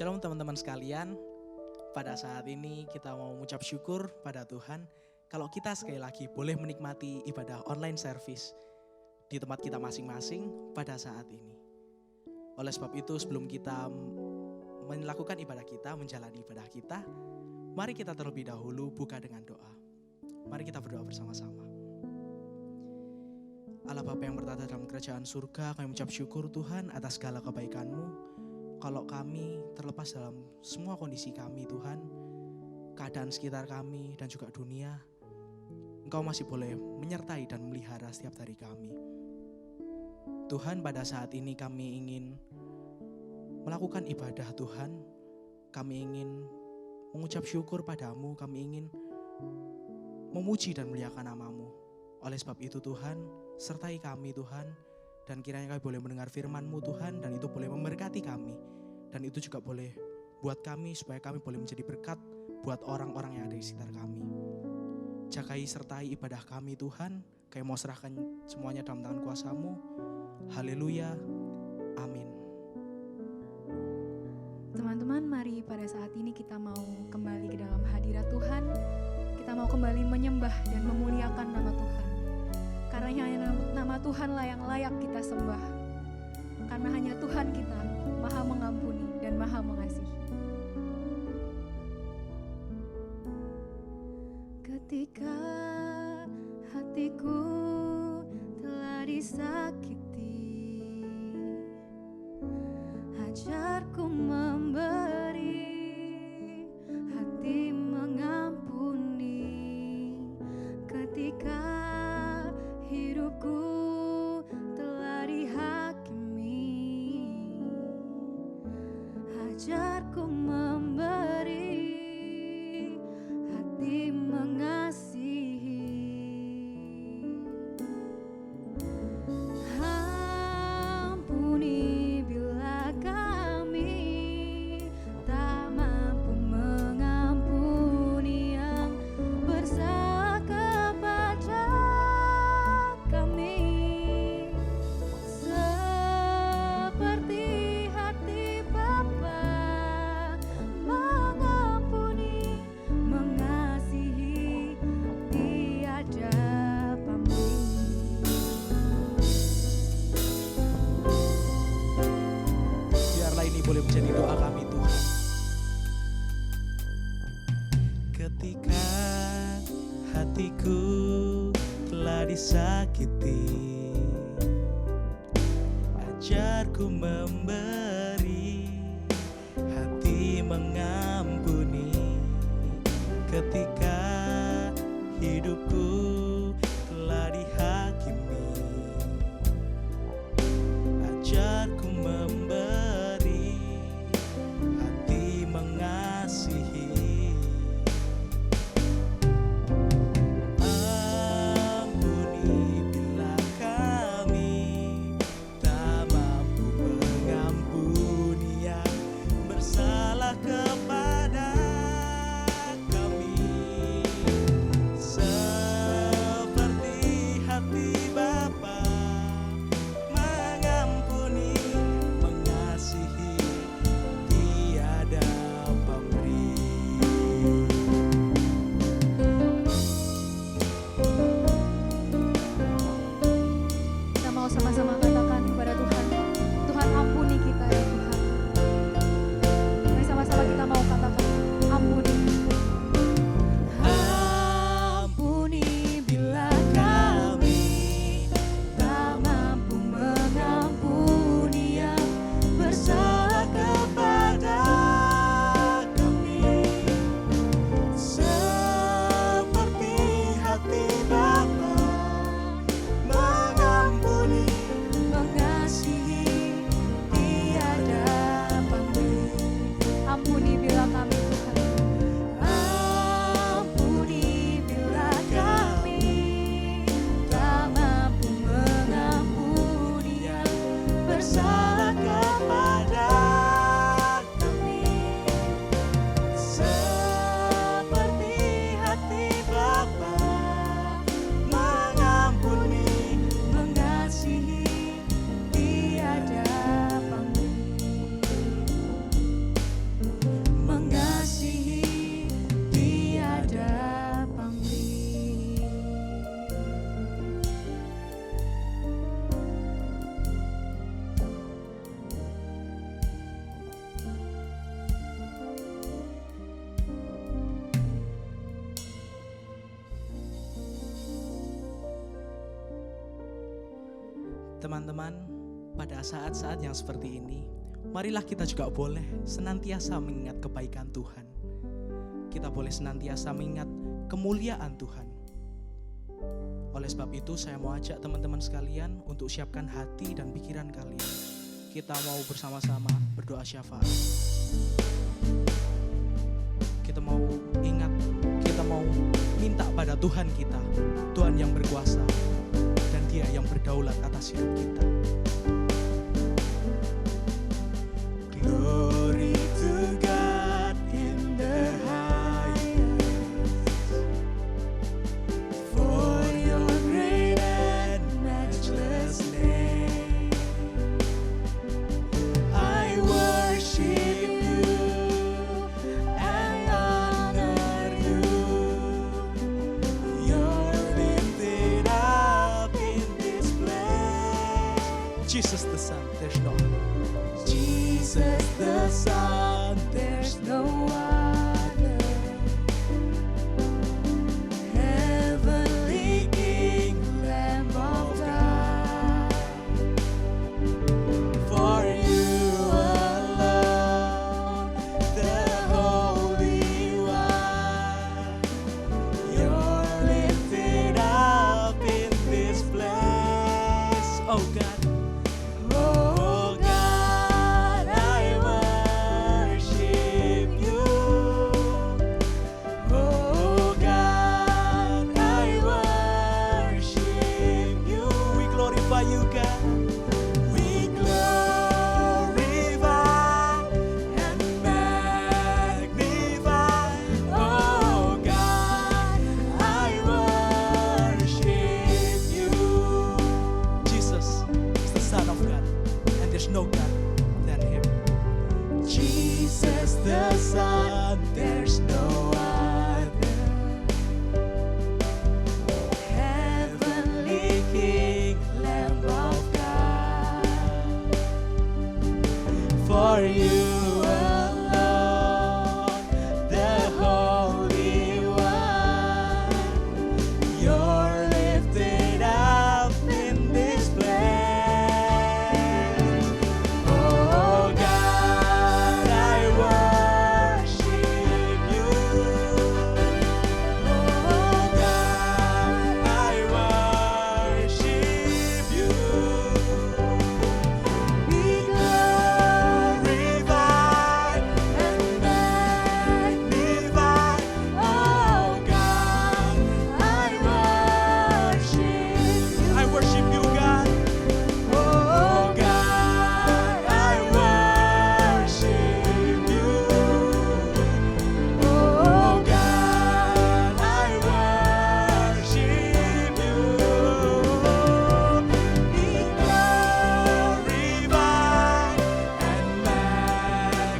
Shalom teman-teman sekalian, pada saat ini kita mau mengucap syukur pada Tuhan kalau kita sekali lagi boleh menikmati ibadah online service di tempat kita masing-masing pada saat ini. Oleh sebab itu sebelum kita melakukan ibadah kita, menjalani ibadah kita, mari kita terlebih dahulu buka dengan doa. Mari kita berdoa bersama-sama. Allah Bapa yang bertata dalam kerajaan surga, kami mengucap syukur Tuhan atas segala kebaikan-Mu. Kalau kami terlepas dalam semua kondisi kami Tuhan, keadaan sekitar kami dan juga dunia, Engkau masih boleh menyertai dan melihara setiap hari kami. Tuhan, pada saat ini kami ingin melakukan ibadah Tuhan, kami ingin mengucap syukur padamu, kami ingin memuji dan memuliakan nama-Mu. Oleh sebab itu Tuhan, sertai kami Tuhan, dan kiranya kami boleh mendengar firman-Mu Tuhan, dan itu boleh memberkati kami. Dan itu juga boleh buat kami, supaya kami boleh menjadi berkat buat orang-orang yang ada di sekitar kami. Jagai sertai ibadah kami Tuhan, kami mau serahkan semuanya dalam tangan kuasa-Mu. Haleluya, amin. Teman-teman, mari pada saat ini kita mau kembali ke dalam hadirat Tuhan. Kita mau kembali menyembah dan memuliakan nama Tuhan. Karena hanya nama Tuhanlah yang layak kita sembah. Karena hanya Tuhan kita Maha mengampuni dan Maha mengasihi. Ketika hatiku telah disakiti, ajarku memberi, hati mengampuni. Ketika hidupku telah dihakimi, ajarku memberi, hati mengasihi. Ampuni bila kami tak mampu mengampuni yang bersalah kepada kami, seperti hati Bapa mengampuni, mengasihi tiada pamrih. Biarlah ini boleh menjadi doa kami Tuhan. Ketika hatiku telah disakiti, ajarku memberi, hati mengampuni. Ketika hidupku telah dihakimi, ajarku memberi, hati mengasihi. Ampuni bila kami tak mampu mengampuni yang bersalah kepada kami, Teman-teman, pada saat-saat yang seperti ini, marilah kita juga boleh senantiasa mengingat kebaikan Tuhan. Kita boleh senantiasa mengingat kemuliaan Tuhan. Oleh sebab itu, saya mau ajak teman-teman sekalian untuk siapkan hati dan pikiran kalian. Kita mau bersama-sama berdoa syafaat. Kita mau ingat, kita mau minta pada Tuhan kita, Tuhan yang berkuasa, dan Dia yang berdaulat atas hidup kita. Glory to God in the highest, for your great and matchless name. I worship you, I honor you. You're lifted up in this place. Jesus the Son, there's no other. Jesus the Son, there's no other. Heavenly King, Lamb of God. For you alone, the Holy One. You're lifted up in this place. Oh God. Oh God, I worship you. Oh God, I worship you. We glorify you, God. We glorify and magnify. Oh God, I worship you. Jesus is the Son of God, and there's no God than Him. Jesus the Son, there's no other. Heavenly King, Lamb of God. For you alone, the Holy One. You're lifted up in this place. Oh God, I worship you. Oh God, I worship you. Be glorified and magnified. Oh God, I worship you, God. Oh God, I worship you. Oh God, I worship you. Be glorified and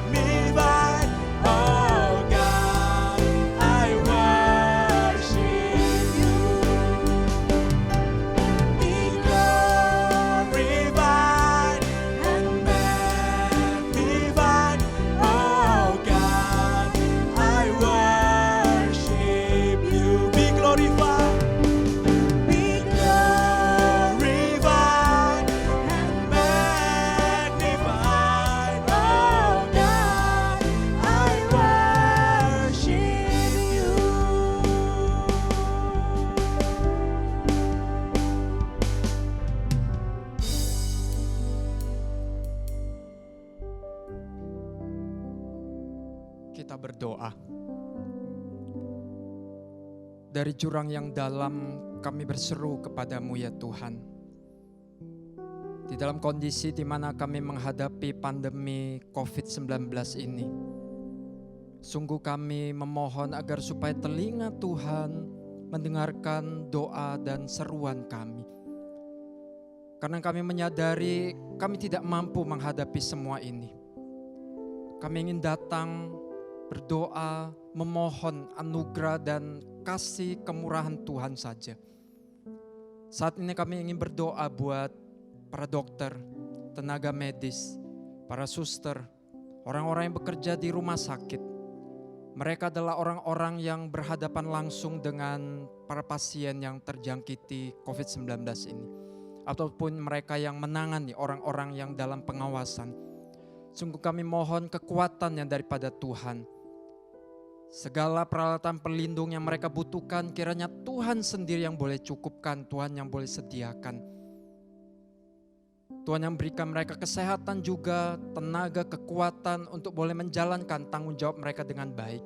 magnified. Oh God, I worship you. Be glorified and magnified. Oh God, I worship you. Be glorified. Be glorified and magnified. Oh God, I worship you. Kita berdoa. Dari jurang yang dalam kami berseru kepadamu ya Tuhan. Di dalam kondisi di mana kami menghadapi pandemi COVID-19 ini. Sungguh kami memohon agar supaya telinga Tuhan mendengarkan doa dan seruan kami. Karena kami menyadari kami tidak mampu menghadapi semua ini. Kami ingin datang berdoa, memohon anugerah dan kasih kemurahan Tuhan saja. Saat ini kami ingin berdoa buat para dokter, tenaga medis, para suster, orang-orang yang bekerja di rumah sakit. Mereka adalah orang-orang yang berhadapan langsung dengan para pasien yang terjangkiti COVID-19 ini. ataupun mereka yang menangani orang-orang yang dalam pengawasan. Sungguh kami mohon kekuatan yang daripada Tuhan. Segala peralatan pelindung yang mereka butuhkan kiranya Tuhan sendiri yang boleh cukupkan, Tuhan yang boleh sediakan. Tuhan yang berikan mereka kesehatan juga, tenaga, kekuatan untuk boleh menjalankan tanggung jawab mereka dengan baik.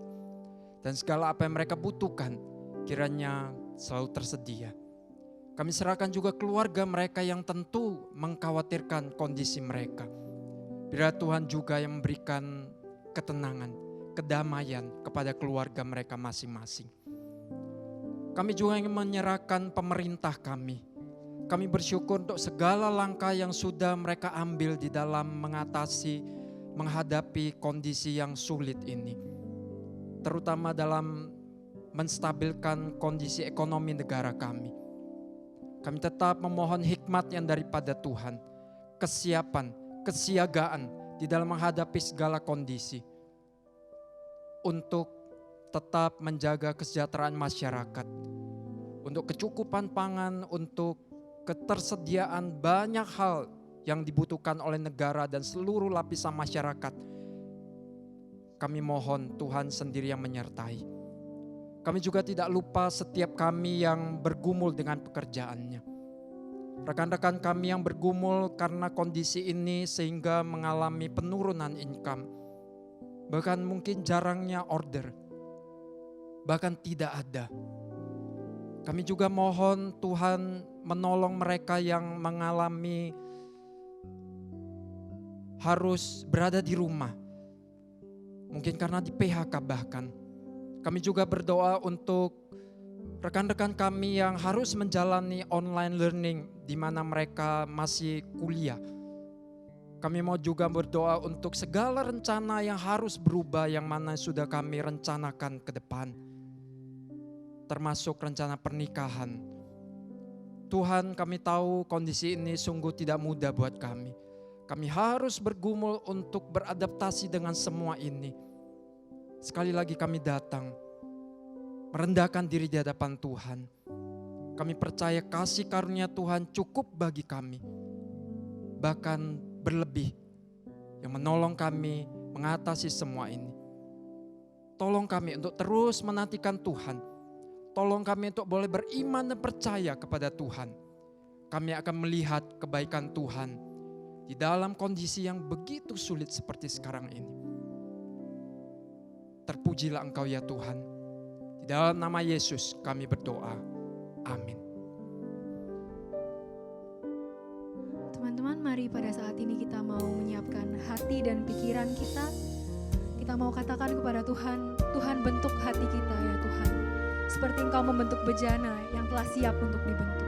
Dan segala apa yang mereka butuhkan kiranya selalu tersedia. Kami serahkan juga keluarga mereka yang tentu mengkhawatirkan kondisi mereka. Biar Tuhan juga yang memberikan ketenangan, kedamaian kepada keluarga mereka masing-masing. Kami juga ingin menyerahkan pemerintah kami. Kami bersyukur untuk segala langkah yang sudah mereka ambil di dalam menghadapi kondisi yang sulit ini. Terutama dalam menstabilkan kondisi ekonomi negara kami. Kami tetap memohon hikmat yang daripada Tuhan, kesiapan, kesiagaan di dalam menghadapi segala kondisi untuk tetap menjaga kesejahteraan masyarakat, untuk kecukupan pangan, untuk ketersediaan banyak hal yang dibutuhkan oleh negara dan seluruh lapisan masyarakat. Kami mohon Tuhan sendiri yang menyertai. Kami juga tidak lupa setiap kami yang bergumul dengan pekerjaannya. Rekan-rekan kami yang bergumul karena kondisi ini sehingga mengalami penurunan income. Bahkan mungkin jarangnya order. Bahkan tidak ada. Kami juga mohon Tuhan menolong mereka yang mengalami harus berada di rumah. Mungkin karena di PHK bahkan. Kami juga berdoa untuk rekan-rekan kami yang harus menjalani online learning di mana mereka masih kuliah. Kami mau juga berdoa untuk segala rencana yang harus berubah yang mana sudah kami rencanakan ke depan. Termasuk rencana pernikahan. Tuhan, kami tahu kondisi ini sungguh tidak mudah buat kami. Kami harus bergumul untuk beradaptasi dengan semua ini. Sekali lagi kami datang, merendahkan diri di hadapan Tuhan. Kami percaya kasih karunia Tuhan cukup bagi kami. Bahkan berlebih, yang menolong kami mengatasi semua ini. Tolong kami untuk terus menantikan Tuhan. Tolong kami untuk boleh beriman dan percaya kepada Tuhan. Kami akan melihat kebaikan Tuhan di dalam kondisi yang begitu sulit seperti sekarang ini. Terpujilah Engkau ya Tuhan. Di dalam nama Yesus kami berdoa. Amin. Teman-teman, mari pada saat ini kita mau menyiapkan hati dan pikiran kita. Kita mau katakan kepada Tuhan, Tuhan bentuk hati kita ya Tuhan. Seperti Engkau membentuk bejana yang telah siap untuk dibentuk.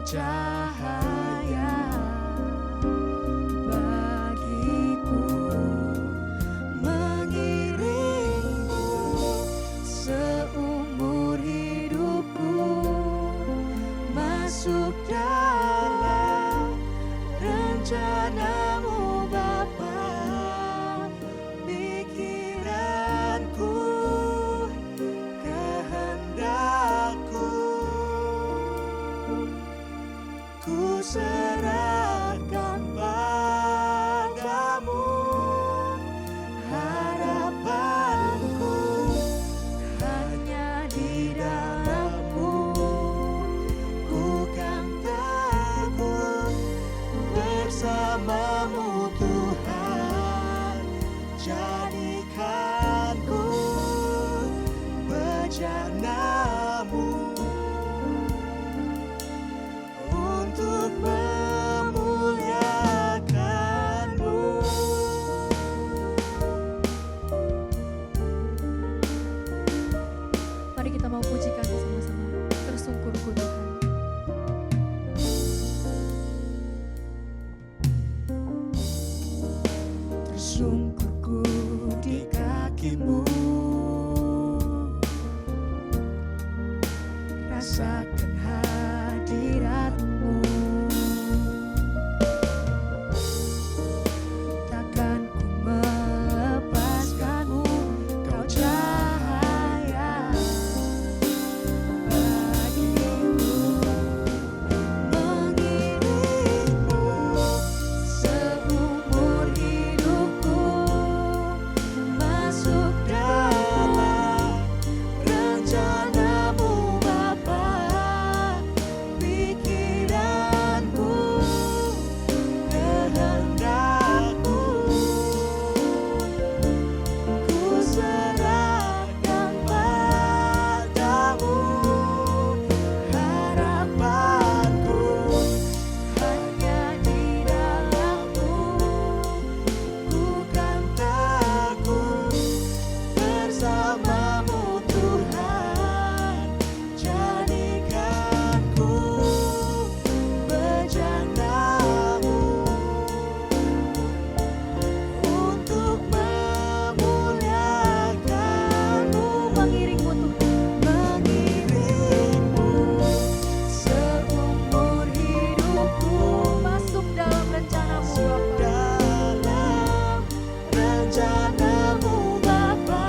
Cahaya bagiku jadikanku bejanamu untuk memuliakanmu. Mari kita mau pujikan sama-sama. Tersungkurku Tuhan. Tersungkurku di kakimu, rasakan hadiratmu. Takkan ku melepaskanmu, kau cahaya bagiku. Mengiringmu seumur hidupku, masuk dalam rencanamu Bapa. Pikiranku, kehendakku, ku serahkan padamu. Harapanku hanya di dalam-Mu, ku kan teguh bersama-Mu Tuhan. Jadikanku bejanamu untuk memuliakanmu. Mengiringmu Tuhan, mengiringmu seumur hidupku, masuk dalam rencanamu Bapa.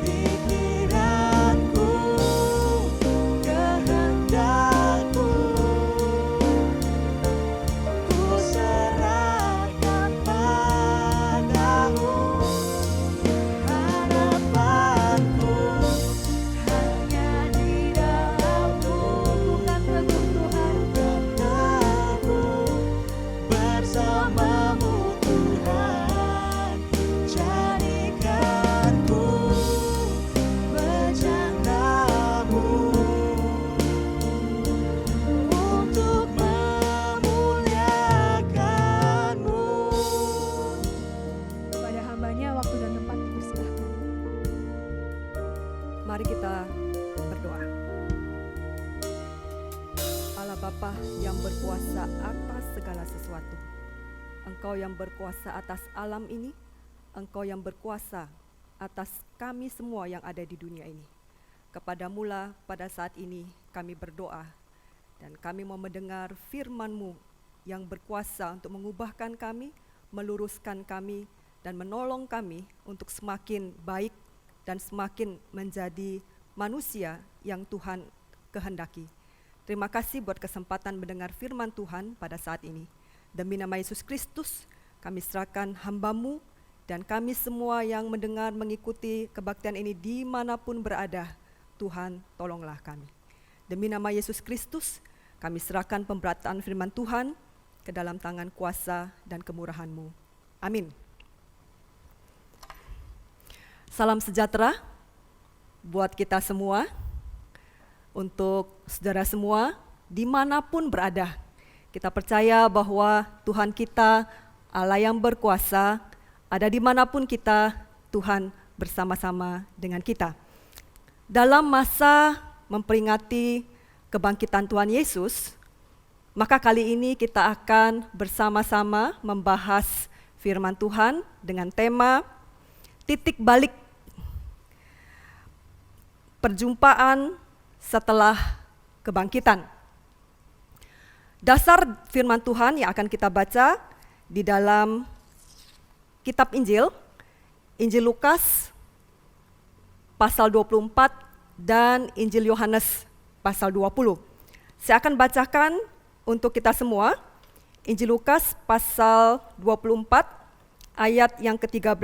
Pikiranku, kehendakku, ku serahkan padamu. Harapanku hanya di dalam-Mu, bukan teguh Tuhan, bukan teguh bersama-Mu Tuhan. Jadikanku bejanamu untuk memuliakanmu. Pada hambanya waktu dan tempat dipersilahkan. Mari kita berdoa. Allah Bapa yang berkuasa atas segala sesuatu, Engkau yang berkuasa atas alam ini, Engkau yang berkuasa atas kami semua yang ada di dunia ini. Kepadamu-lah pada saat ini kami berdoa, dan kami mau mendengar firman-Mu yang berkuasa untuk mengubahkan kami, meluruskan kami, dan menolong kami untuk semakin baik dan semakin menjadi manusia yang Tuhan kehendaki. Terima kasih buat kesempatan mendengar firman Tuhan pada saat ini. Demi nama Yesus Kristus, kami serahkan hamba-Mu dan kami semua yang mendengar mengikuti kebaktian ini dimanapun berada. Tuhan, tolonglah kami. Demi nama Yesus Kristus, kami serahkan pemberitaan firman Tuhan ke dalam tangan kuasa dan kemurahan-Mu. Amin. Salam sejahtera buat kita semua, untuk saudara semua dimanapun berada. Kita percaya bahwa Tuhan kita, Allah yang berkuasa, ada dimanapun kita, Tuhan bersama-sama dengan kita. Dalam masa memperingati kebangkitan Tuhan Yesus, maka kali ini kita akan bersama-sama membahas firman Tuhan dengan tema titik balik perjumpaan setelah kebangkitan. Dasar firman Tuhan yang akan kita baca di dalam kitab Injil, Injil Lukas pasal 24 dan Injil Yohanes pasal 20. Saya akan bacakan untuk kita semua Injil Lukas pasal 24 ayat yang ke-13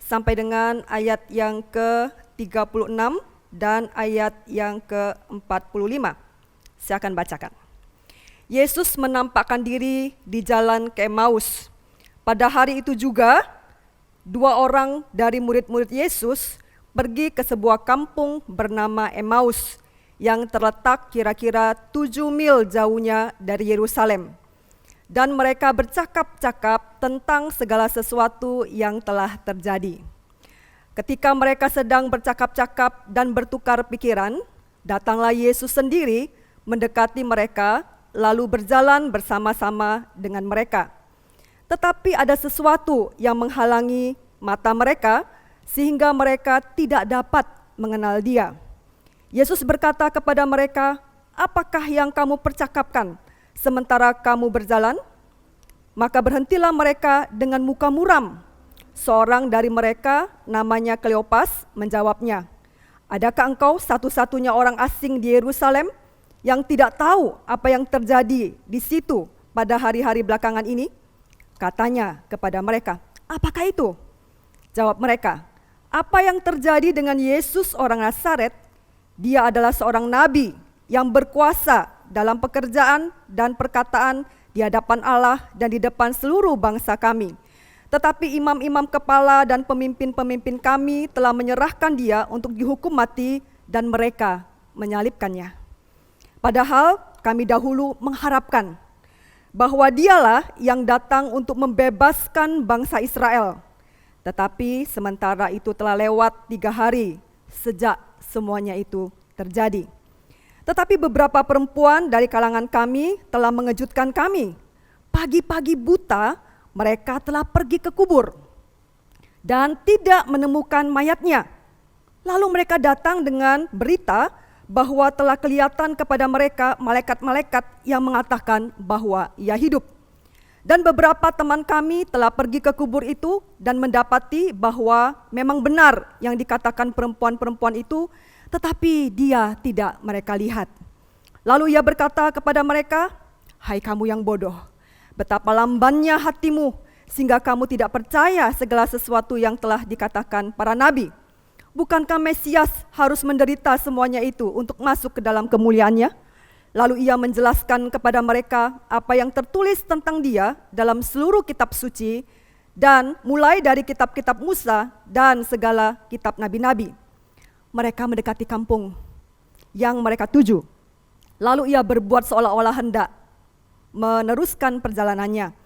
sampai dengan ayat yang ke-36 dan ayat yang ke-45. Saya akan bacakan. Yesus menampakkan diri di jalan ke Emmaus. Pada hari itu juga, dua orang dari murid-murid Yesus pergi ke sebuah kampung bernama Emmaus yang terletak kira-kira 7 mil jauhnya dari Yerusalem. Dan mereka bercakap-cakap tentang segala sesuatu yang telah terjadi. Ketika mereka sedang bercakap-cakap dan bertukar pikiran, datanglah Yesus sendiri mendekati mereka, lalu berjalan bersama-sama dengan mereka. Tetapi ada sesuatu yang menghalangi mata mereka, sehingga mereka tidak dapat mengenal Dia. Yesus berkata kepada mereka, "Apakah yang kamu percakapkan sementara kamu berjalan?" Maka berhentilah mereka dengan muka muram. Seorang dari mereka, namanya Kleopas, menjawabnya, "Adakah engkau satu-satunya orang asing di Yerusalem yang tidak tahu apa yang terjadi di situ pada hari-hari belakangan ini?" Katanya kepada mereka, "Apakah itu?" Jawab mereka, "Apa yang terjadi dengan Yesus orang Nazaret? Dia adalah seorang nabi yang berkuasa dalam pekerjaan dan perkataan di hadapan Allah dan di depan seluruh bangsa kami. Tetapi imam-imam kepala dan pemimpin-pemimpin kami telah menyerahkan dia untuk dihukum mati dan mereka menyalibkannya. Padahal kami dahulu mengharapkan bahwa dialah yang datang untuk membebaskan bangsa Israel. Tetapi sementara itu telah lewat 3 hari sejak semuanya itu terjadi. Tetapi beberapa perempuan dari kalangan kami telah mengejutkan kami. Pagi-pagi buta mereka telah pergi ke kubur dan tidak menemukan mayatnya. Lalu mereka datang dengan berita bahwa telah kelihatan kepada mereka malaikat-malaikat yang mengatakan bahwa ia hidup. Dan beberapa teman kami telah pergi ke kubur itu dan mendapati bahwa memang benar yang dikatakan perempuan-perempuan itu, tetapi dia tidak mereka lihat. Lalu ia berkata kepada mereka, "Hai kamu yang bodoh, betapa lambannya hatimu sehingga kamu tidak percaya segala sesuatu yang telah dikatakan para nabi. Bukankah Mesias harus menderita semuanya itu untuk masuk ke dalam kemuliaannya?" Lalu ia menjelaskan kepada mereka apa yang tertulis tentang dia dalam seluruh kitab suci, dan mulai dari kitab-kitab Musa dan segala kitab nabi-nabi. Mereka mendekati kampung yang mereka tuju. Lalu ia berbuat seolah-olah hendak meneruskan perjalanannya.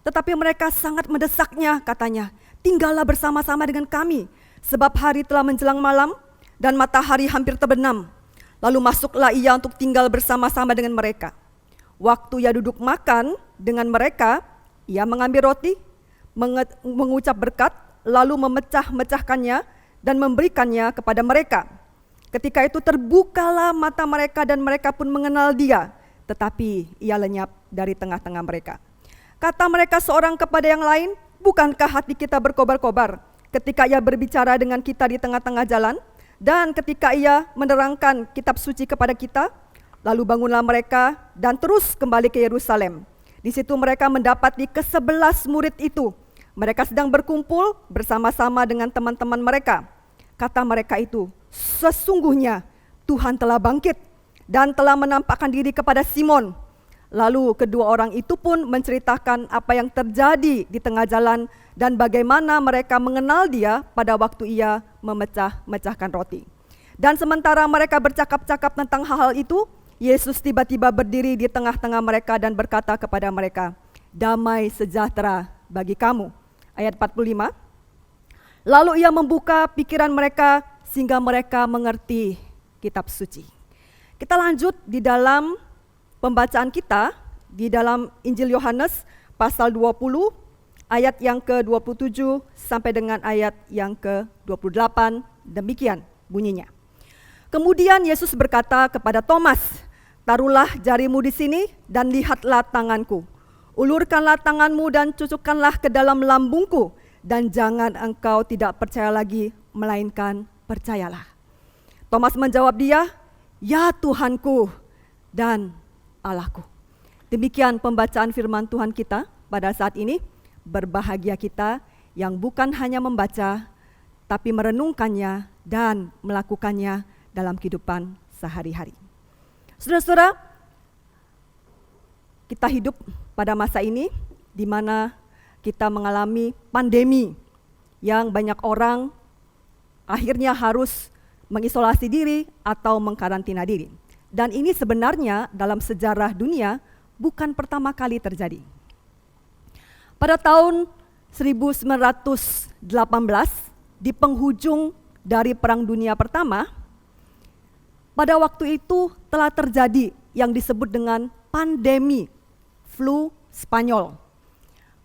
Tetapi mereka sangat mendesaknya, katanya, "Tinggallah bersama-sama dengan kami, sebab hari telah menjelang malam dan matahari hampir terbenam." Lalu masuklah ia untuk tinggal bersama-sama dengan mereka. Waktu ia duduk makan dengan mereka, ia mengambil roti, mengucap berkat, lalu memecah-mecahkannya dan memberikannya kepada mereka. Ketika itu terbukalah mata mereka dan mereka pun mengenal dia, tetapi ia lenyap dari tengah-tengah mereka. Kata mereka seorang kepada yang lain, "Bukankah hati kita berkobar-kobar ketika ia berbicara dengan kita di tengah-tengah jalan? Dan ketika ia menerangkan kitab suci kepada kita?" Lalu bangunlah mereka dan terus kembali ke Yerusalem. Di situ mereka mendapati ke-11 murid itu. Mereka sedang berkumpul bersama-sama dengan teman-teman mereka. Kata mereka itu, "Sesungguhnya Tuhan telah bangkit dan telah menampakkan diri kepada Simon." Lalu kedua orang itu pun menceritakan apa yang terjadi di tengah jalan dan bagaimana mereka mengenal dia pada waktu ia memecah-mecahkan roti. Dan sementara mereka bercakap-cakap tentang hal-hal itu, Yesus tiba-tiba berdiri di tengah-tengah mereka dan berkata kepada mereka, "Damai sejahtera bagi kamu." Ayat 45. Lalu ia membuka pikiran mereka sehingga mereka mengerti kitab suci. Kita lanjut di dalam pembacaan kita di dalam Injil Yohanes pasal 20 ayat yang ke-27 sampai dengan ayat yang ke-28, demikian bunyinya. Kemudian Yesus berkata kepada Thomas, "Taruhlah jarimu di sini dan lihatlah tanganku. Ulurkanlah tanganmu dan cucukkanlah ke dalam lambungku, dan jangan engkau tidak percaya lagi, melainkan percayalah." Thomas menjawab dia, "Ya Tuhanku dan Allahku." Demikian pembacaan firman Tuhan kita pada saat ini. Berbahagia kita yang bukan hanya membaca, tapi merenungkannya dan melakukannya dalam kehidupan sehari-hari. Saudara-saudara, kita hidup pada masa ini di mana kita mengalami pandemi yang banyak orang akhirnya harus mengisolasi diri atau mengkarantina diri. Dan ini sebenarnya dalam sejarah dunia bukan pertama kali terjadi. Pada tahun 1918, di penghujung dari Perang Dunia Pertama, pada waktu itu telah terjadi yang disebut dengan pandemi flu Spanyol.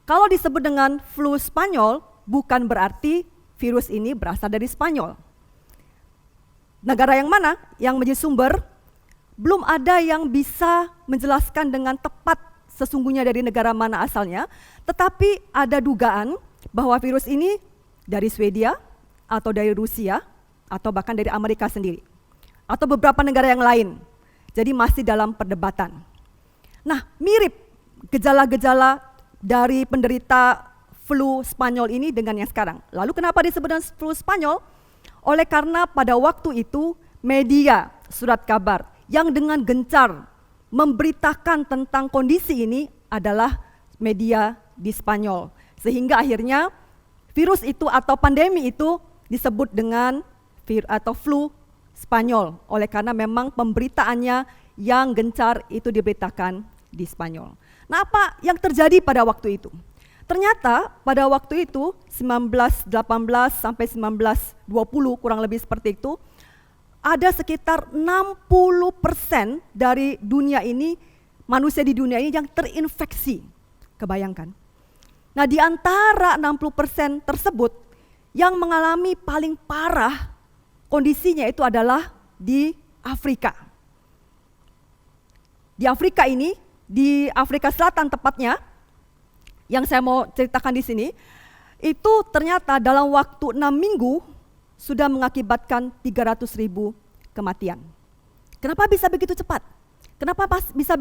Kalau disebut dengan flu Spanyol, bukan berarti virus ini berasal dari Spanyol. Negara yang mana yang menjadi sumber? Belum ada yang bisa menjelaskan dengan tepat sesungguhnya dari negara mana asalnya, tetapi ada dugaan bahwa virus ini dari Swedia, atau dari Rusia, atau bahkan dari Amerika sendiri, atau beberapa negara yang lain. Jadi masih dalam perdebatan. Nah, mirip gejala-gejala dari penderita flu Spanyol ini dengan yang sekarang. Lalu kenapa disebut dengan flu Spanyol? Oleh karena pada waktu itu media surat kabar yang dengan gencar memberitakan tentang kondisi ini adalah media di Spanyol. Sehingga akhirnya virus itu atau pandemi itu disebut dengan flu Spanyol. Oleh karena memang pemberitaannya yang gencar itu diberitakan di Spanyol. Nah, apa yang terjadi pada waktu itu? Ternyata pada waktu itu 1918 sampai 1920 kurang lebih seperti itu, ada sekitar 60% dari dunia ini, manusia di dunia ini yang terinfeksi. Kebayangkan. Nah, di antara 60% tersebut, yang mengalami paling parah kondisinya itu adalah di Afrika. Di Afrika ini, di Afrika Selatan tepatnya, yang saya mau ceritakan di sini, itu ternyata dalam waktu 6 minggu sudah mengakibatkan 300.000 kematian. Kenapa bisa begitu cepat? Kenapa bisa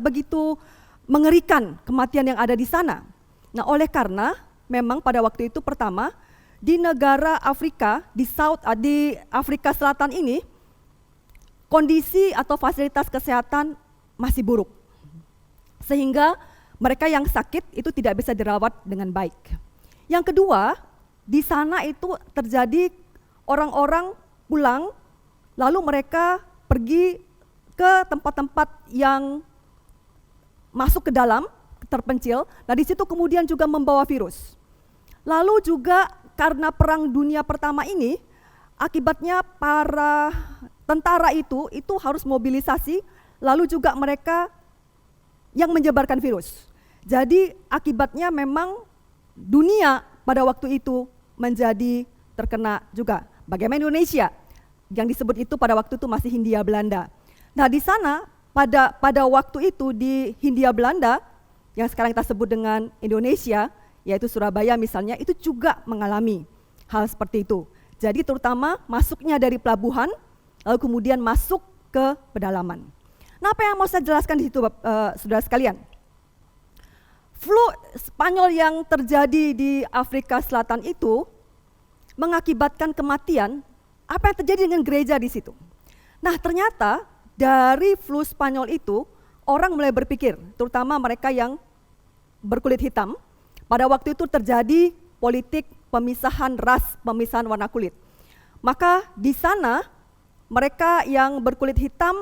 begitu mengerikan kematian yang ada di sana? Nah, oleh karena memang pada waktu itu pertama, di negara Afrika, di Afrika Selatan ini, kondisi atau fasilitas kesehatan masih buruk. Sehingga mereka yang sakit itu tidak bisa dirawat dengan baik. Yang kedua, di sana itu terjadi orang-orang pulang, lalu mereka pergi ke tempat-tempat yang masuk ke dalam, terpencil, nah di situ kemudian juga membawa virus. Lalu juga karena Perang Dunia Pertama ini, akibatnya para tentara itu harus mobilisasi, lalu juga mereka yang menyebarkan virus. Jadi akibatnya memang dunia pada waktu itu menjadi terkena juga. Bagaimana Indonesia? Yang disebut itu pada waktu itu masih Hindia Belanda. Nah, di sana pada waktu itu di Hindia Belanda, yang sekarang kita sebut dengan Indonesia, yaitu Surabaya misalnya, itu juga mengalami hal seperti itu. Jadi terutama masuknya dari pelabuhan, lalu kemudian masuk ke pedalaman. Nah, apa yang mau saya jelaskan di situ, saudara sekalian? Flu Spanyol yang terjadi di Afrika Selatan itu mengakibatkan kematian. Apa yang terjadi dengan gereja di situ? Nah, ternyata dari flu Spanyol itu orang mulai berpikir, terutama mereka yang berkulit hitam. Pada waktu itu terjadi politik pemisahan ras, pemisahan warna kulit. Maka di sana mereka yang berkulit hitam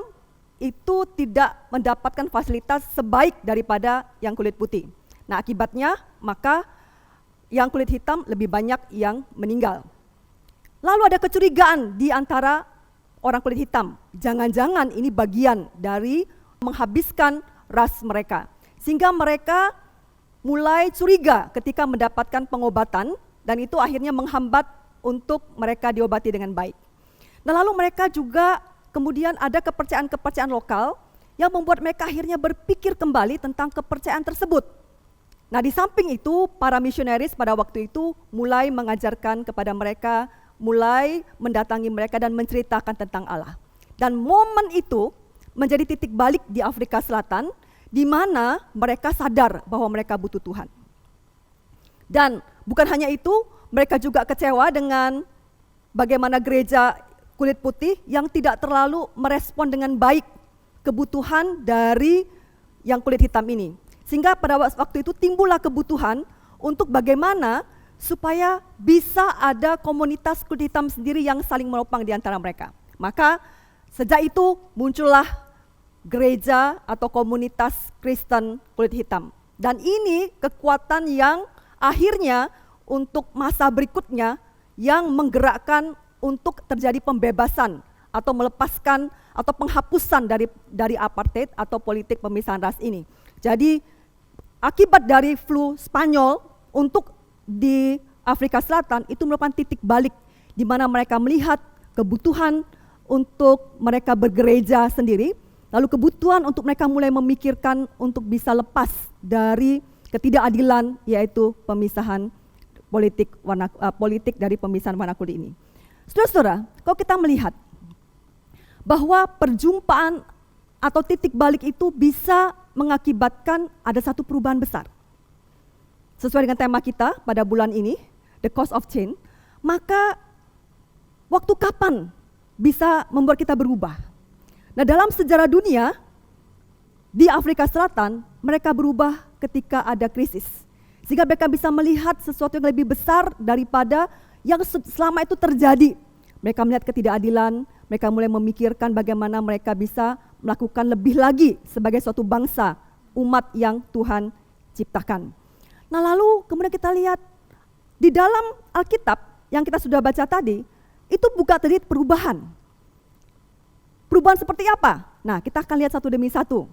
itu tidak mendapatkan fasilitas sebaik daripada yang kulit putih. Nah, akibatnya maka yang kulit hitam lebih banyak yang meninggal. Lalu ada kecurigaan di antara orang kulit hitam. Jangan-jangan ini bagian dari menghabiskan ras mereka. Sehingga mereka mulai curiga ketika mendapatkan pengobatan, dan itu akhirnya menghambat untuk mereka diobati dengan baik. Nah, lalu mereka juga kemudian ada kepercayaan-kepercayaan lokal yang membuat mereka akhirnya berpikir kembali tentang kepercayaan tersebut. Nah, di samping itu para misionaris pada waktu itu mulai mengajarkan kepada mereka, mulai mendatangi mereka dan menceritakan tentang Allah. Dan momen itu menjadi titik balik di Afrika Selatan, di mana mereka sadar bahwa mereka butuh Tuhan. Dan bukan hanya itu, mereka juga kecewa dengan bagaimana gereja kulit putih yang tidak terlalu merespon dengan baik kebutuhan dari yang kulit hitam ini. Sehingga pada waktu itu timbullah kebutuhan untuk bagaimana supaya bisa ada komunitas kulit hitam sendiri yang saling menopang di antara mereka. Maka sejak itu muncullah gereja atau komunitas Kristen kulit hitam. Dan ini kekuatan yang akhirnya untuk masa berikutnya yang menggerakkan untuk terjadi pembebasan atau melepaskan atau penghapusan dari apartheid atau politik pemisahan ras ini. Jadi akibat dari flu Spanyol untuk di Afrika Selatan itu merupakan titik balik di mana mereka melihat kebutuhan untuk mereka bergereja sendiri, lalu kebutuhan untuk mereka mulai memikirkan untuk bisa lepas dari ketidakadilan, yaitu pemisahan politik dari pemisahan warna kulit ini. Saudara-saudara, kalau kita melihat bahwa perjumpaan atau titik balik itu bisa mengakibatkan ada satu perubahan besar. Sesuai dengan tema kita pada bulan ini, The Cost of Change, maka waktu kapan bisa membuat kita berubah? Nah, dalam sejarah dunia, di Afrika Selatan, mereka berubah ketika ada krisis. Sehingga mereka bisa melihat sesuatu yang lebih besar daripada yang selama itu terjadi. Mereka melihat ketidakadilan, mereka mulai memikirkan bagaimana mereka bisa melakukan lebih lagi sebagai suatu bangsa, umat yang Tuhan ciptakan. Nah, lalu kemudian kita lihat di dalam Alkitab yang kita sudah baca tadi, itu bukan tadi perubahan. Perubahan seperti apa? Nah, kita akan lihat satu demi satu.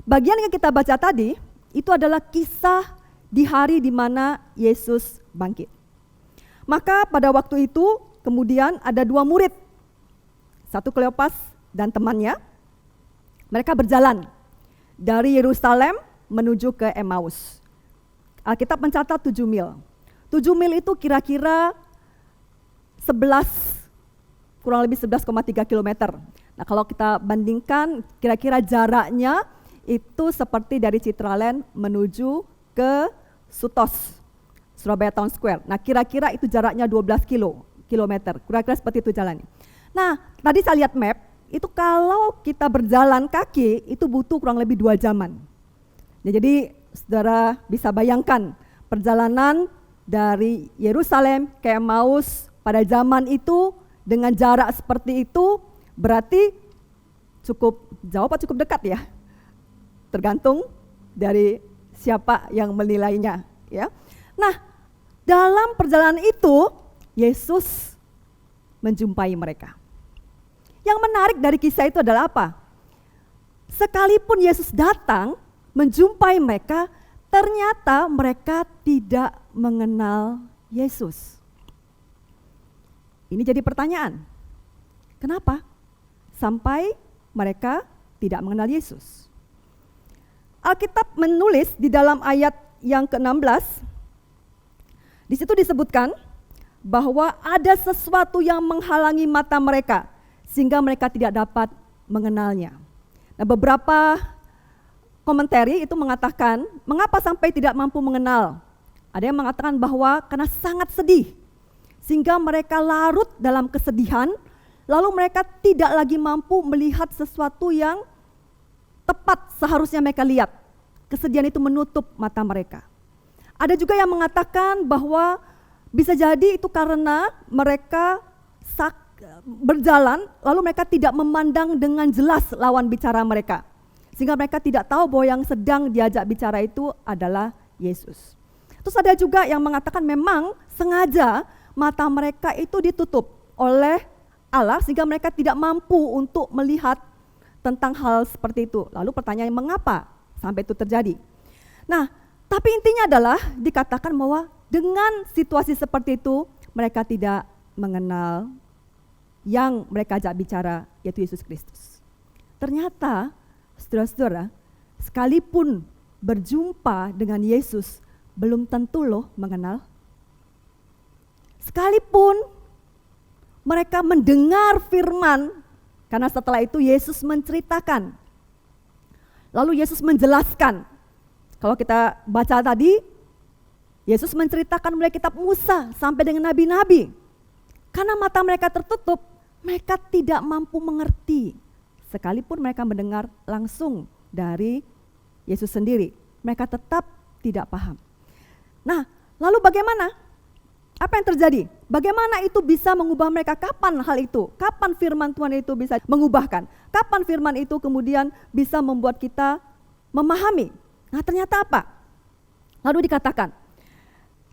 Bagian yang kita baca tadi, itu adalah kisah di hari di mana Yesus bangkit. Maka pada waktu itu, kemudian ada dua murid, satu Kleopas dan temannya. Mereka berjalan dari Yerusalem menuju ke Emmaus. Alkitab mencatat 7 mil. 7 mil itu kira-kira kurang lebih 11,3 km. Nah, kalau kita bandingkan kira-kira jaraknya itu seperti dari Citraland menuju ke Sutos, Surabaya Town Square. Nah, kira-kira itu jaraknya 12 kilometer. Kira-kira seperti itu jalannya. Nah, tadi saya lihat map, itu kalau kita berjalan kaki itu butuh kurang lebih 2 jaman. Ya, jadi saudara bisa bayangkan perjalanan dari Yerusalem ke Emmaus pada zaman itu dengan jarak seperti itu berarti cukup jauh atau cukup dekat ya? Tergantung dari siapa yang menilainya, ya. Nah, dalam perjalanan itu Yesus menjumpai mereka. Yang menarik dari kisah itu adalah apa? Sekalipun Yesus datang menjumpai mereka, ternyata mereka tidak mengenal Yesus. Ini jadi pertanyaan. Kenapa sampai mereka tidak mengenal Yesus? Alkitab menulis di dalam ayat yang ke-16, di situ disebutkan bahwa ada sesuatu yang menghalangi mata mereka sehingga mereka tidak dapat mengenalnya. Nah, beberapa komentari itu mengatakan, mengapa sampai tidak mampu mengenal? Ada yang mengatakan bahwa karena sangat sedih, sehingga mereka larut dalam kesedihan, lalu mereka tidak lagi mampu melihat sesuatu yang tepat seharusnya mereka lihat. Kesedihan itu menutup mata mereka. Ada juga yang mengatakan bahwa bisa jadi itu karena mereka berjalan, lalu mereka tidak memandang dengan jelas lawan bicara mereka. Sehingga mereka tidak tahu bahwa yang sedang diajak bicara itu adalah Yesus. Terus ada juga yang mengatakan memang sengaja mata mereka itu ditutup oleh Allah sehingga mereka tidak mampu untuk melihat tentang hal seperti itu. Lalu pertanyaannya mengapa sampai itu terjadi? Nah, tapi intinya adalah dikatakan bahwa dengan situasi seperti itu mereka tidak mengenal yang mereka ajak bicara, yaitu Yesus Kristus. Ternyata saudara-saudara, sekalipun berjumpa dengan Yesus, belum tentu loh mengenal. Sekalipun mereka mendengar firman, karena setelah itu Yesus menceritakan. Lalu Yesus menjelaskan. Kalau kita baca tadi, Yesus menceritakan mulai kitab Musa sampai dengan nabi-nabi. Karena mata mereka tertutup, mereka tidak mampu mengerti. Sekalipun mereka mendengar langsung dari Yesus sendiri, mereka tetap tidak paham. Nah, lalu bagaimana? Apa yang terjadi? Bagaimana itu bisa mengubah mereka? Kapan hal itu? Kapan firman Tuhan itu bisa mengubahkan? Kapan firman itu kemudian bisa membuat kita memahami? Nah, ternyata apa? Lalu dikatakan,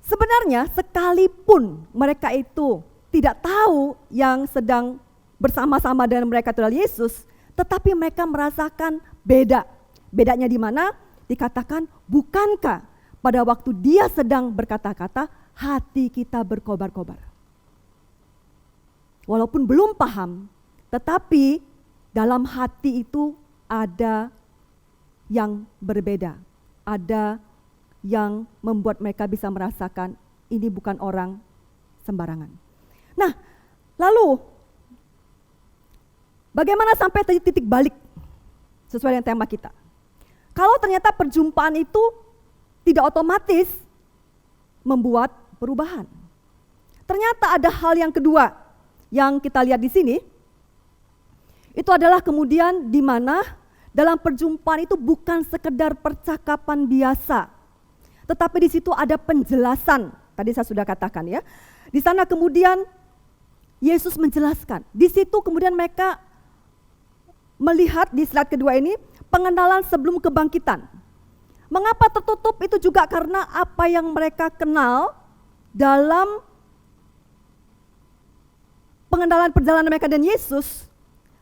sebenarnya sekalipun mereka itu tidak tahu yang sedang bersama-sama dengan mereka itu adalah Yesus, tetapi mereka merasakan beda. Bedanya di mana? Dikatakan, bukankah pada waktu dia sedang berkata-kata, hati kita berkobar-kobar. Walaupun belum paham, tetapi dalam hati itu ada yang berbeda. Ada yang membuat mereka bisa merasakan ini bukan orang sembarangan. Nah, lalu bagaimana sampai titik balik sesuai dengan tema kita? Kalau ternyata perjumpaan itu tidak otomatis membuat perubahan. Ternyata ada hal yang kedua yang kita lihat di sini. Itu adalah kemudian di mana dalam perjumpaan itu bukan sekedar percakapan biasa, tetapi di situ ada penjelasan. Tadi saya sudah katakan ya. Di sana kemudian Yesus menjelaskan. Di situ kemudian mereka melihat di slide kedua ini pengenalan sebelum kebangkitan. Mengapa tertutup? Itu juga karena apa yang mereka kenal dalam pengenalan perjalanan mereka dan Yesus.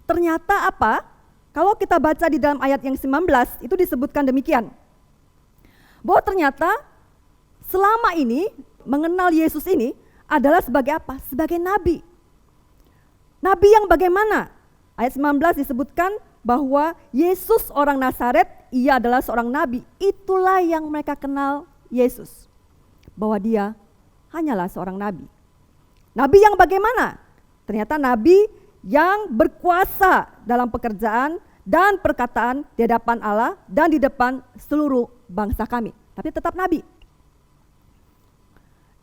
Ternyata apa? Kalau kita baca di dalam ayat yang 19 itu disebutkan demikian. Bahwa ternyata selama ini mengenal Yesus ini adalah sebagai apa? Sebagai nabi. Nabi yang bagaimana? Ayat 19 disebutkan bahwa Yesus orang Nazaret, ia adalah seorang nabi. Itulah yang mereka kenal Yesus. Bahwa dia hanyalah seorang nabi. Nabi yang bagaimana? Ternyata nabi yang berkuasa dalam pekerjaan dan perkataan di hadapan Allah dan di depan seluruh bangsa kami. Tapi tetap nabi.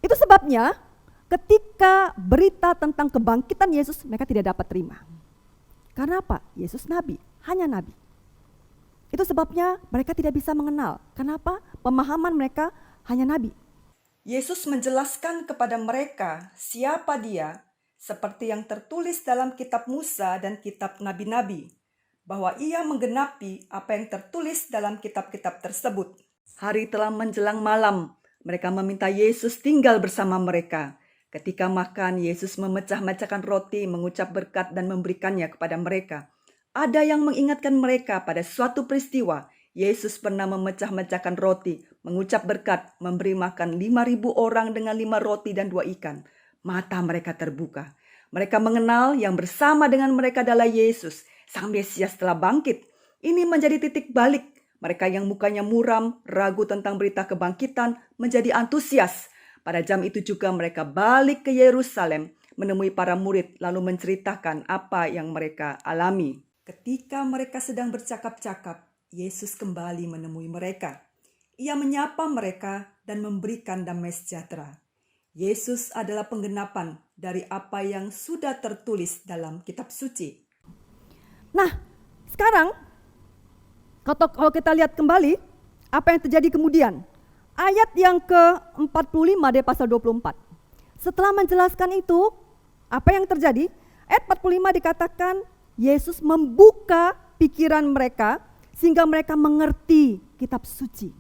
Itu sebabnya ketika berita tentang kebangkitan Yesus mereka tidak dapat terima. Karena apa? Yesus nabi, hanya nabi. Itu sebabnya mereka tidak bisa mengenal. Kenapa? Pemahaman mereka hanya nabi. Yesus menjelaskan kepada mereka siapa dia, seperti yang tertulis dalam kitab Musa dan kitab nabi-nabi, bahwa ia menggenapi apa yang tertulis dalam kitab-kitab tersebut. Hari telah menjelang malam, mereka meminta Yesus tinggal bersama mereka. Ketika makan, Yesus memecah-mecahkan roti, mengucap berkat dan memberikannya kepada mereka. Ada yang mengingatkan mereka pada suatu peristiwa, Yesus pernah memecah-mecahkan roti, mengucap berkat, memberi makan 5.000 orang dengan 5 roti dan 2 ikan. Mata mereka terbuka. Mereka mengenal yang bersama dengan mereka adalah Yesus, Sang Mesias telah bangkit. Ini menjadi titik balik. Mereka yang mukanya muram, ragu tentang berita kebangkitan, menjadi antusias. Pada jam itu juga mereka balik ke Yerusalem, menemui para murid, lalu menceritakan apa yang mereka alami. Ketika mereka sedang bercakap-cakap, Yesus kembali menemui mereka. Ia menyapa mereka dan memberikan damai sejahtera. Yesus adalah penggenapan dari apa yang sudah tertulis dalam kitab suci. Nah, sekarang kalau kita lihat kembali apa yang terjadi kemudian. Ayat yang ke-45 dari pasal 24. Setelah menjelaskan itu, apa yang terjadi? Ayat 45 dikatakan Yesus membuka pikiran mereka sehingga mereka mengerti kitab suci.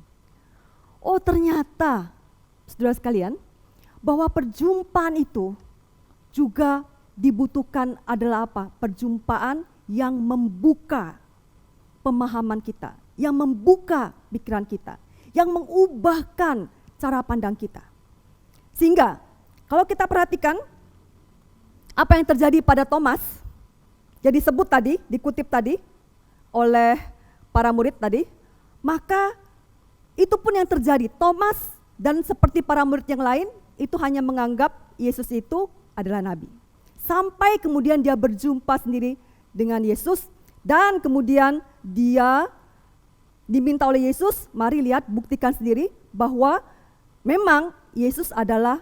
Oh, ternyata saudara sekalian, bahwa perjumpaan itu juga dibutuhkan adalah apa? Perjumpaan yang membuka pemahaman kita, yang membuka pikiran kita, yang mengubahkan cara pandang kita. Sehingga kalau kita perhatikan apa yang terjadi pada Thomas, jadi disebut tadi, dikutip tadi oleh para murid tadi, maka itu pun yang terjadi. Thomas dan seperti para murid yang lain itu hanya menganggap Yesus itu adalah nabi. Sampai kemudian dia berjumpa sendiri dengan Yesus dan kemudian dia diminta oleh Yesus, mari lihat, buktikan sendiri bahwa memang Yesus adalah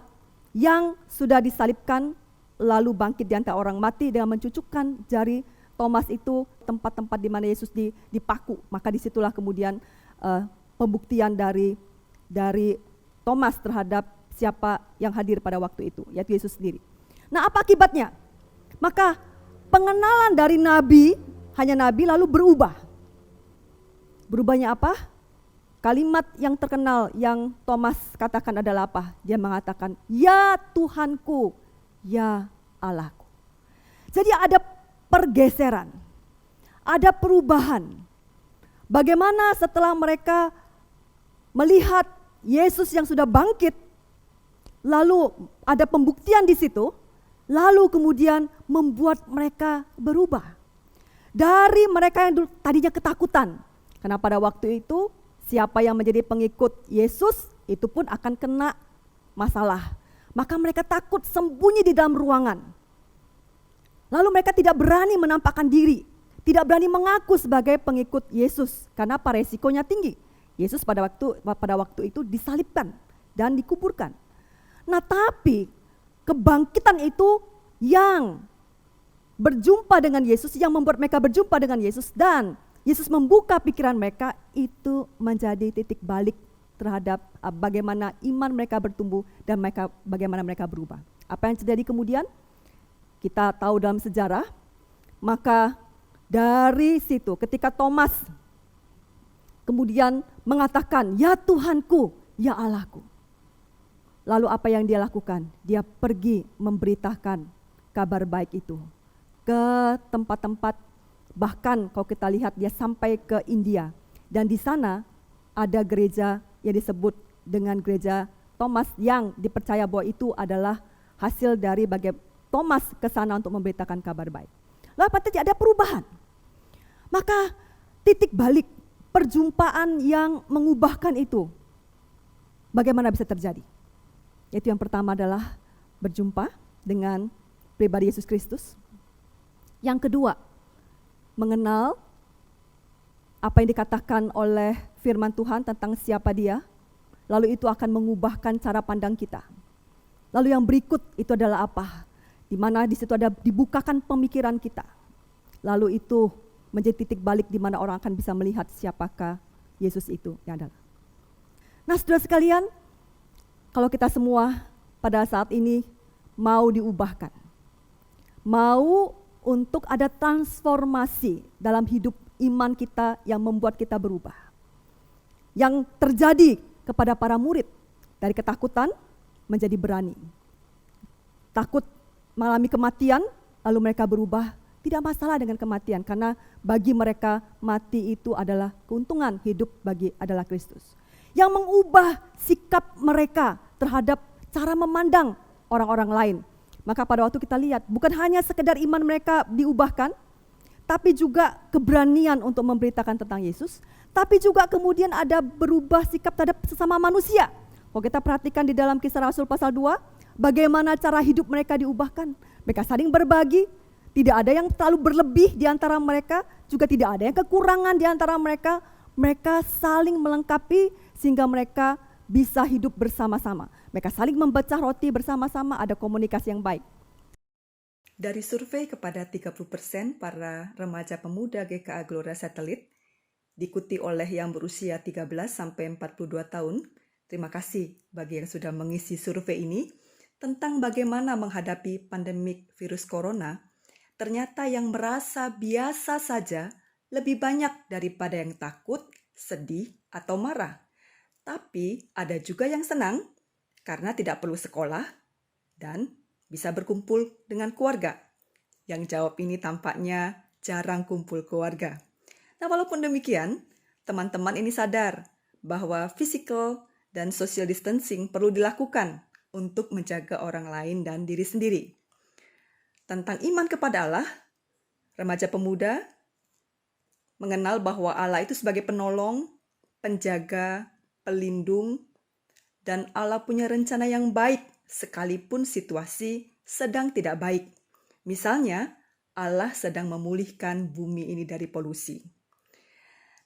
yang sudah disalibkan lalu bangkit di antara orang mati dengan mencucukkan jari Thomas itu tempat-tempat di mana Yesus dipaku. Maka disitulah kemudian pembuktian dari Thomas terhadap siapa yang hadir pada waktu itu, yaitu Yesus sendiri. Nah, apa akibatnya? Maka pengenalan dari nabi, hanya nabi, lalu berubah. Berubahnya apa? Kalimat yang terkenal yang Thomas katakan adalah apa? Dia mengatakan, "Ya Tuhanku, ya Allahku." Jadi ada pergeseran, ada perubahan. Bagaimana setelah mereka melihat Yesus yang sudah bangkit, lalu ada pembuktian di situ, lalu kemudian membuat mereka berubah. Dari mereka yang tadinya ketakutan, karena pada waktu itu siapa yang menjadi pengikut Yesus itu pun akan kena masalah. Maka mereka takut sembunyi di dalam ruangan. Lalu mereka tidak berani menampakkan diri, tidak berani mengaku sebagai pengikut Yesus karena apa, resikonya tinggi. Yesus pada waktu itu disalibkan dan dikuburkan. Nah, tapi kebangkitan itu yang berjumpa dengan Yesus, yang membuat mereka berjumpa dengan Yesus, dan Yesus membuka pikiran mereka, itu menjadi titik balik terhadap bagaimana iman mereka bertumbuh dan bagaimana mereka berubah. Apa yang terjadi kemudian? Kita tahu dalam sejarah, maka dari situ ketika Thomas kemudian mengatakan, "Ya Tuhanku, ya Allahku." Lalu apa yang dia lakukan? Dia pergi memberitakan kabar baik itu ke tempat-tempat, bahkan kalau kita lihat dia sampai ke India. Dan di sana ada gereja yang disebut dengan gereja Thomas, yang dipercaya bahwa itu adalah hasil dari Thomas ke sana untuk memberitakan kabar baik. Lalu apa terjadi? Ada perubahan. Maka titik balik, perjumpaan yang mengubahkan itu, bagaimana bisa terjadi? Yaitu yang pertama adalah berjumpa dengan pribadi Yesus Kristus. Yang kedua, mengenal apa yang dikatakan oleh firman Tuhan tentang siapa dia, lalu itu akan mengubahkan cara pandang kita. Lalu yang berikut itu adalah apa? Di mana di situ ada dibukakan pemikiran kita. Lalu itu menjadi titik balik di mana orang akan bisa melihat siapakah Yesus itu yang adalah. Nah, saudara sekalian, kalau kita semua pada saat ini mau diubahkan, mau untuk ada transformasi dalam hidup iman kita yang membuat kita berubah. Yang terjadi kepada para murid, dari ketakutan menjadi berani. Takut mengalami kematian, lalu mereka berubah, tidak masalah dengan kematian, karena bagi mereka mati itu adalah keuntungan, hidup adalah Kristus. Yang mengubah sikap mereka terhadap cara memandang orang-orang lain. Maka pada waktu kita lihat, bukan hanya sekedar iman mereka diubahkan, tapi juga keberanian untuk memberitakan tentang Yesus, tapi juga kemudian ada berubah sikap terhadap sesama manusia. Kalau kita perhatikan di dalam Kisah Rasul pasal 2, bagaimana cara hidup mereka diubahkan. Mereka saling berbagi, tidak ada yang terlalu berlebih di antara mereka, juga tidak ada yang kekurangan di antara mereka. Mereka saling melengkapi sehingga mereka bisa hidup bersama-sama. Mereka saling memecah roti bersama-sama, ada komunikasi yang baik. Dari survei kepada 30% para remaja pemuda GKA Gloria Satelit, diikuti oleh yang berusia 13 sampai 42 tahun. Terima kasih bagi yang sudah mengisi survei ini tentang bagaimana menghadapi pandemik virus corona. Ternyata yang merasa biasa saja lebih banyak daripada yang takut, sedih, atau marah. Tapi ada juga yang senang karena tidak perlu sekolah dan bisa berkumpul dengan keluarga. Yang jawab ini tampaknya jarang kumpul keluarga. Nah, walaupun demikian, teman-teman ini sadar bahwa physical dan social distancing perlu dilakukan untuk menjaga orang lain dan diri sendiri. Tentang iman kepada Allah, remaja pemuda mengenal bahwa Allah itu sebagai penolong, penjaga, pelindung, dan Allah punya rencana yang baik sekalipun situasi sedang tidak baik. Misalnya, Allah sedang memulihkan bumi ini dari polusi.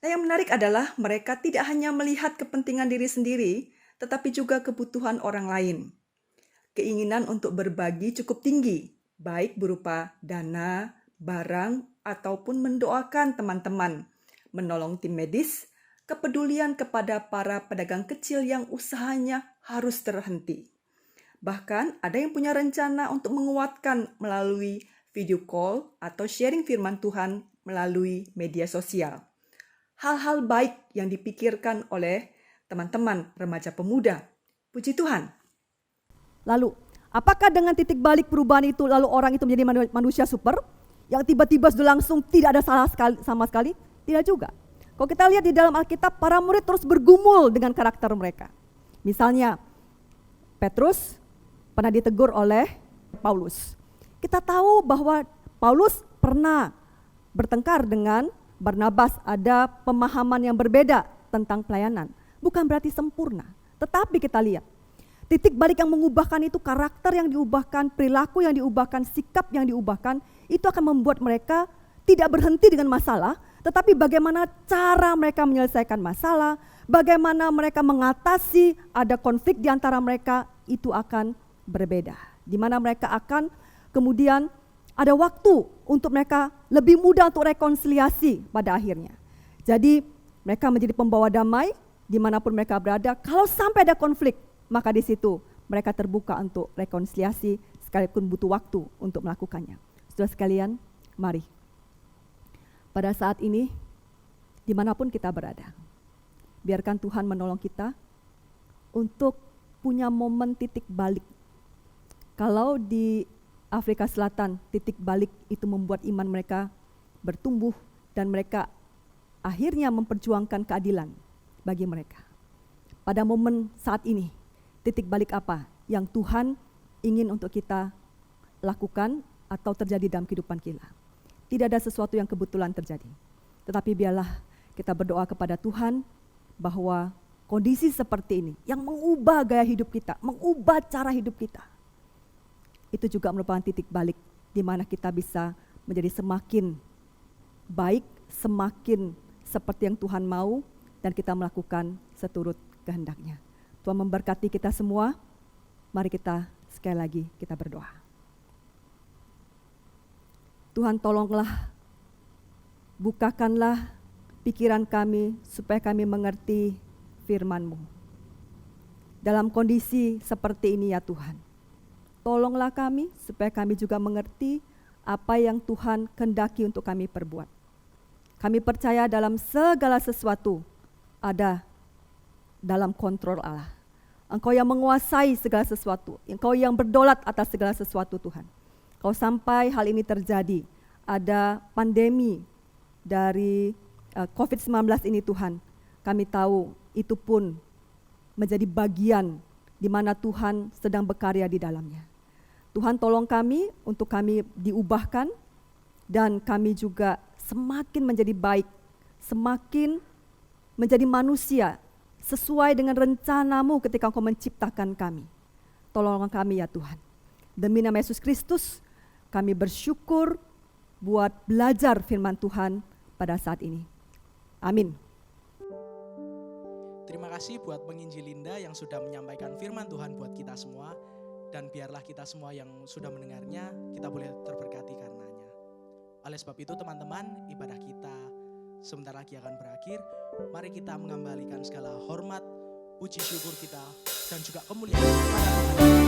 Nah, yang menarik adalah mereka tidak hanya melihat kepentingan diri sendiri, tetapi juga kebutuhan orang lain. Keinginan untuk berbagi cukup tinggi, baik berupa dana, barang, ataupun mendoakan teman-teman, menolong tim medis, kepedulian kepada para pedagang kecil yang usahanya harus terhenti. Bahkan ada yang punya rencana untuk menguatkan melalui video call atau sharing firman Tuhan melalui media sosial. Hal-hal baik yang dipikirkan oleh teman-teman remaja pemuda. Puji Tuhan. Lalu, apakah dengan titik balik perubahan itu lalu orang itu menjadi manusia super yang tiba-tiba sudah langsung tidak ada salah sama sekali? Tidak juga. Kalau kita lihat di dalam Alkitab, para murid terus bergumul dengan karakter mereka. Misalnya, Petrus pernah ditegur oleh Paulus. Kita tahu bahwa Paulus pernah bertengkar dengan Barnabas, ada pemahaman yang berbeda tentang pelayanan. Bukan berarti sempurna, tetapi kita lihat titik balik yang mengubahkan itu, karakter yang diubahkan, perilaku yang diubahkan, sikap yang diubahkan, itu akan membuat mereka tidak berhenti dengan masalah, tetapi bagaimana cara mereka menyelesaikan masalah, bagaimana mereka mengatasi ada konflik di antara mereka, itu akan berbeda. Di mana mereka akan kemudian ada waktu untuk mereka lebih mudah untuk rekonsiliasi pada akhirnya. Jadi mereka menjadi pembawa damai dimanapun mereka berada. Kalau sampai ada konflik, maka di situ mereka terbuka untuk rekonsiliasi sekalipun butuh waktu untuk melakukannya. Saudara sekalian, mari. Pada saat ini, dimanapun kita berada, biarkan Tuhan menolong kita untuk punya momen titik balik. Kalau di Afrika Selatan, titik balik itu membuat iman mereka bertumbuh dan mereka akhirnya memperjuangkan keadilan bagi mereka. Pada momen saat ini, titik balik apa yang Tuhan ingin untuk kita lakukan atau terjadi dalam kehidupan kita? Tidak ada sesuatu yang kebetulan terjadi. Tetapi biarlah kita berdoa kepada Tuhan bahwa kondisi seperti ini yang mengubah gaya hidup kita, mengubah cara hidup kita, itu juga merupakan titik balik di mana kita bisa menjadi semakin baik, semakin seperti yang Tuhan mau, dan kita melakukan seturut kehendaknya. Tuhan memberkati kita semua. Mari kita sekali lagi kita berdoa. Tuhan, tolonglah, bukakanlah pikiran kami supaya kami mengerti firman-Mu. Dalam kondisi seperti ini ya Tuhan, tolonglah kami supaya kami juga mengerti apa yang Tuhan kehendaki untuk kami perbuat. Kami percaya dalam segala sesuatu ada dalam kontrol Allah. Engkau yang menguasai segala sesuatu, Engkau yang berdolat atas segala sesuatu Tuhan. Kalau sampai hal ini terjadi, ada pandemi dari COVID-19 ini Tuhan, kami tahu itu pun menjadi bagian di mana Tuhan sedang berkarya di dalamnya. Tuhan tolong kami untuk kami diubahkan dan kami juga semakin menjadi baik, semakin menjadi manusia sesuai dengan rencana-Mu ketika Engkau menciptakan kami. Tolong kami ya Tuhan. Demi nama Yesus Kristus, kami bersyukur buat belajar firman Tuhan pada saat ini. Amin. Terima kasih buat penginjil Linda yang sudah menyampaikan firman Tuhan buat kita semua. Dan biarlah kita semua yang sudah mendengarnya, kita boleh terberkati karenanya. Oleh sebab itu teman-teman, ibadah kita sebentar lagi akan berakhir. Mari kita mengembalikan segala hormat, puji syukur kita, dan juga kemuliaan kepada Tuhan.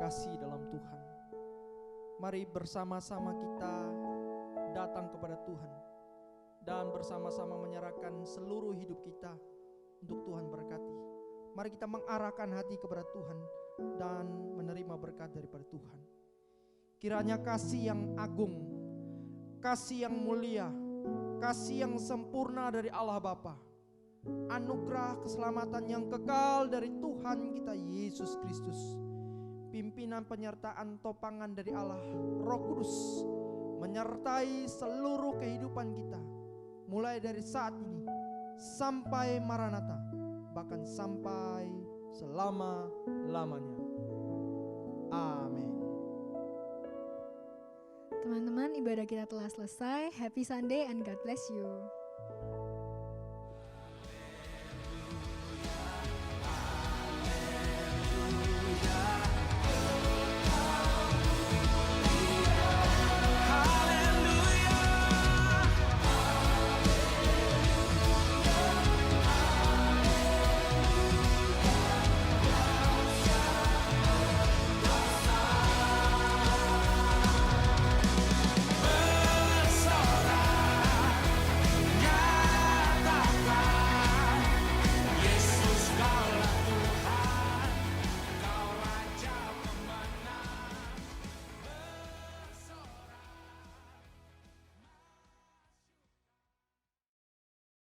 kasih dalam Tuhan. Mari bersama-sama kita datang kepada Tuhan dan bersama-sama menyerahkan seluruh hidup kita untuk Tuhan berkati. Mari kita mengarahkan hati kepada Tuhan dan menerima berkat daripada Tuhan. Kiranya kasih yang agung, kasih yang mulia, kasih yang sempurna dari Allah Bapa, anugerah keselamatan yang kekal dari Tuhan kita Yesus Kristus, pimpinan penyertaan topangan dari Allah Roh Kudus menyertai seluruh kehidupan kita, mulai dari saat ini sampai Maranatha, bahkan sampai selama-lamanya. Amin. Teman-teman, ibadah kita telah selesai. Happy Sunday and God bless you.